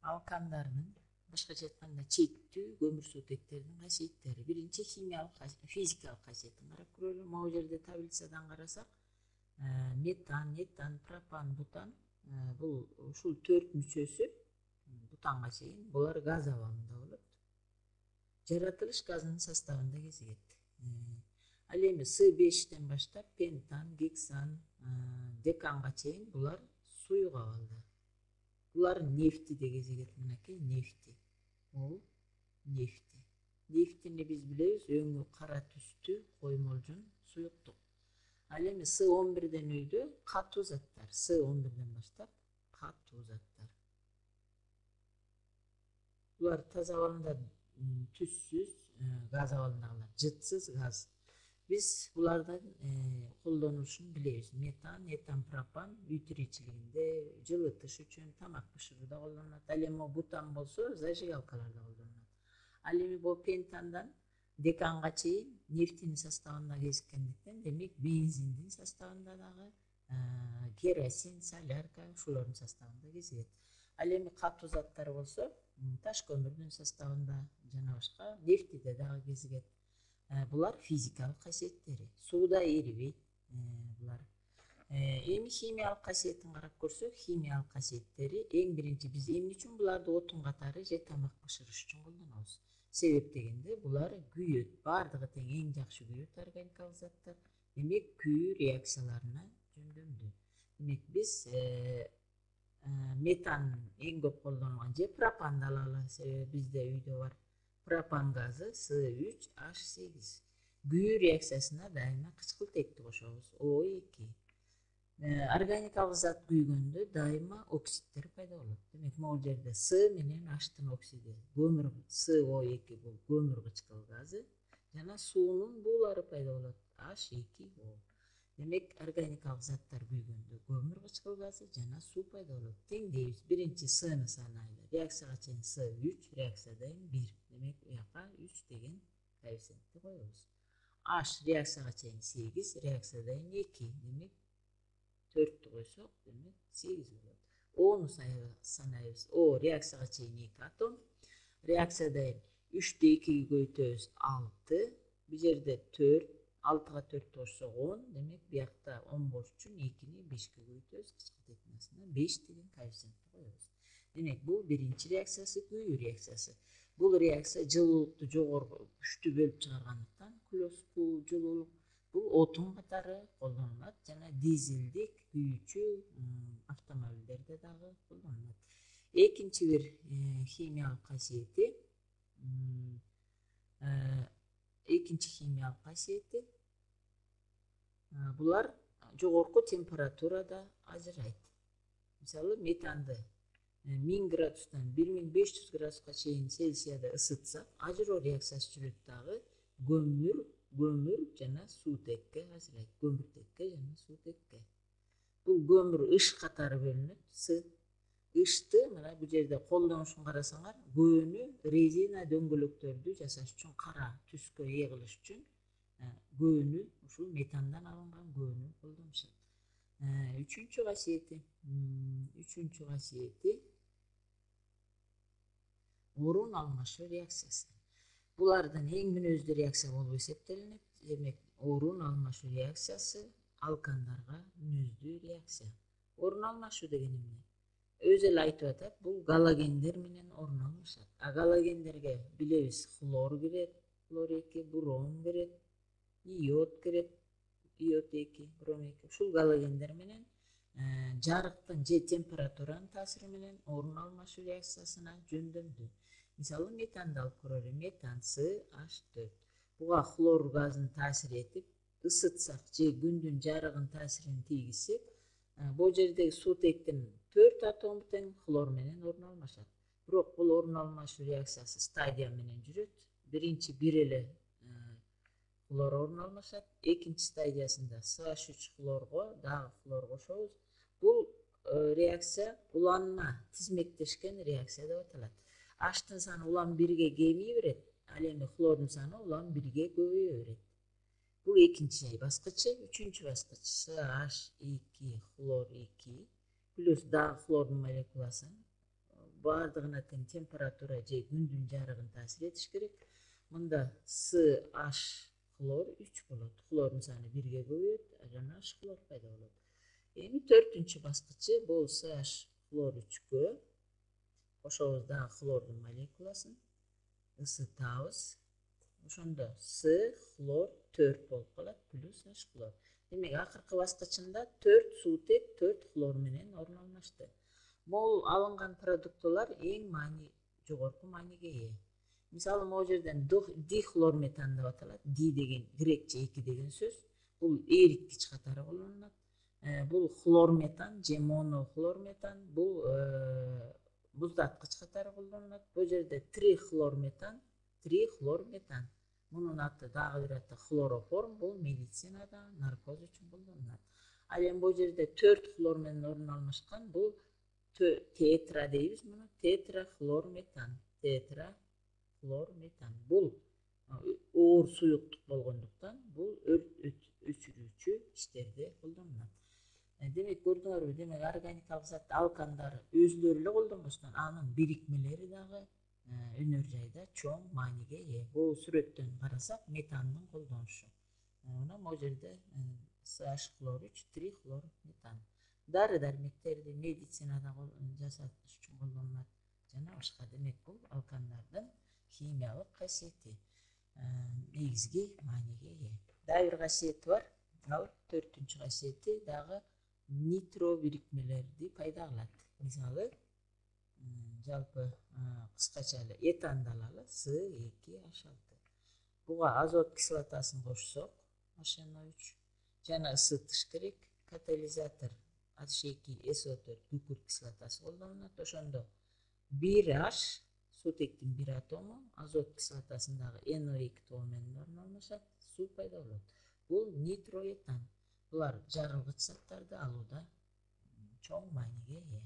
алкандардын башкача айтканда четтүү көмүрсуутектердин касиеттери. Биринчи химиялык физикалык касиетин карап көрөлү. Могу жерде таблицадан карасак, метан, этан, пропан, бутан бул ушул 4 мүчөсү бутанга чейин булар газ абалында болот. Жаратылыш газынын составында кезигет. Ал эми С5тен баштап пентан, гексан, деканга чейин булар суюк абалда. Булар нефти де кезигет. Мынакей нефти. Бул нефти. Нефтини биз билебиз, өңү кара түстүү коймолжун суюктук. Ал эми С11ден үйдө катуу заттар. С11ден баштап катуу заттар. Булар таза абалында түссүз газ абалындагылар, жытсыз газ. Биз булардын колдонулушун билебиз. Метан, этан, пропан үй тиричилигинде, жылытыш үчүн, тамак бышырууда колдонулат. Ал эми бутан болсо зажигалкаларда колдонулат. Ал эми бул пентандан деканга чейин нефтинин составында кезиккендиктен, демек бензиндин составында дагы, керосин, солярка ушулордун составында кезигет. Ал эми катуу заттар болсо таш көмүрдүн составында жана башка, нефтиде дагы кезигет. Булар физикалык касиеттери. Сууда эрибейт булар. Эми химиялык касиетин карап көрсөк, химиялык касиеттери эң биринчи биз эмне үчүн буларды отун катары же тамак бышырыш үчүн колдонобуз? Себеп дегенде булар күйөт, бардыгы тең эң жакшы күйөт органикалык заттар. Демек күйүү реакцияларына жөндөмдүү. Демек биз метан эң көп колдонулган, же пропанды алалы, себеби бизде үйдө бар пропан газы С3H8. Күйүү реакциясына дайыма кычкылтекти кошобуз, O2. Органикалык зат күйгөндө дайыма оксидтер пайда болот. Демек могу жерде С менен H-тын оксиди, көмүр SO2 бул көмүр кычкыл газы, жана суунун буулары пайда болот, H2O. Демек органикалык заттар күйгөндө көмүр кычкыл газы жана суу пайда болот. Тең дейбиз. Биринчи Сны санайлы. Реакцияга чейин С3, реакциядан 1. Демек буяка 3 деген коэффициентти коебуз. H реакцияга чейин 8, реакциядан 2. Демек 4'тü койсок, демек 8 болот. О'ну санайбыз. О реакцияга чейин 2 атом. Реакциядан 3'тü 2'ге көйтөбүз 6. Бу жерде 4, 6'га 4 кошсок 10. Демек буякта 10 болуш үчүн 2'ни 5'ке көйтөбүз. Кычкылтектин астына 5 деген коэффициентти коебуз. Демек бул биринчи реакциясы, күйүү реакциясы. Бул реакция жылуулукту жогору күчтүү бөлүп чыгаргандыктан, клёспул жылуулук бул отун катары колдонулат жана дизелдик күйүүчү автомобилдерде дагы колдонулат. Экинчи бир химиялык касиети, булар жогорку температурада ажырайт. Мисалы, метанды 1000 градустан 1500 градуска чейин Цельсияда ысытсак, ажыроо реакциясы жүрөт дагы көмүр жана суутекке ажырайт. Көмүртекке жана суутекке. Бул көмүр ыш катары бөлүнөт. Ышты мына бу жерде колдонушун карасаңар, көөнү резина дөңгөлөктөрдү жасаш үчүн, кара түскө ээ кылыш үчүн көөнү ушул метандан алынган көөнү колдонушат. Үчүнчү касиети орун алмашуу реакциясы. Булардын эң мүнөздүү реакция болуп эсептелинет. Демек, орун алмашуу реакциясы алкандарга мүнөздүү реакция. Орун алмашуу деген эмне? Өзү эле айтып атат, бул галогендер менен орун алмашат. Галогендерге билебиз, хлор кирет, хлор 2, бурон кирет, иод кирет, иод 2, бром 2. Ушул галогендер менен жарыктын же температуранын таасири менен орун алмашуу реакциясына жөндөмдүү. Мисалы, метанды алып көрөлү. Метан CH4. Буга хлор газын таасир этип, ысытсак же күндүн жарыгын таасирин тийгизсек, бул жердеги суутектин 4 атому тең хлор менен орун алмашат. Бирок бул орун алмашуу реакциясы стадия менен жүрөт. Биринчи бир эле хлор орун алмашат. Экинчи стадиясында CH3 хлорго дагы хлор кошобуз. Бул реакция уланма тизмектешкен реакция деп аталат. H-тын саны улам 1-ге кемие берет, ал эми хлордун саны улам 1-ге көбөйө берет. Бул экинчи баскычы. Үчүнчү баскыч CH2 хлор 2 плюс дагы хлордун молекуласы баардыгына тең температура же күндүн жарыгын таасир этиш керек. Мында CH хлор 3 болот. Хлордун саны 1ге көбөйөт, жана H хлор пайда болот. Эми 4-үнчү баскычы бул CH хлор 3кө кошобуз дагы хлордун молекуласын, ысытабыз. Ошондо С хлор 4 болуп калат плюс H хлор. Демек акыркы баскычында 4 суутек 4 хлор менен орун алмашты. Бул алынган продуктылар эң жогорку мааниге ээ. Мисалы могу жерден дихлорметан деп аталат. Ди деген грекче 2 деген сөз. Бул эриткич катары колдонулат. Бул хлорметан же монохлорметан, бул муздаткыч катары колдонулат. Бул жерде трихлорметан. Мунун аты дагы бир аты хлороформ. Бул медицинада наркоз үчүн колдонулат. Ал эми бул жерде 4 хлор менен орун алмашкан. Бул тетра дейбиз муну. Тетрахлорметан. Бул оор суюктук болгондуктан бул өчүрүүчү иштерде колдонулат. Демек көрдүңөрбү, демек органикалык зат алкандар өзүлөрү эле колдонбостон анын бирикмелери дагы өнөр жайда чоң мааниге ээ. Бул сүрөттөн карасак метандын колдонушу. Мына могу жерде CH хлор 3 трихлорметан. Дары-дармектерди медицинада жасатыш үчүн колдонулат жана башка. Демек бул алкандардын химиялык касиети, негизги мааниге ээ. Дагы бир касиети бар. Ал 4-үнчү касиети дагы нитро бирикмелерди пайда кылат. Мисалы жалпы кыскача эле этанды алалы, С2H6. Буга азот кислотасын кошсок, HNO3 жана ысытыш керек. Катализатор H2SO4 күкүрт кислотасы колдонулат. Ошондо 1H суутектин 1 атому азот кислотасындагы NO2 тобу менен орун алмашат, суу пайда болот. Бул нитроэтан. Булар жарылгыч заттарды алууда чоң мааниге ээ.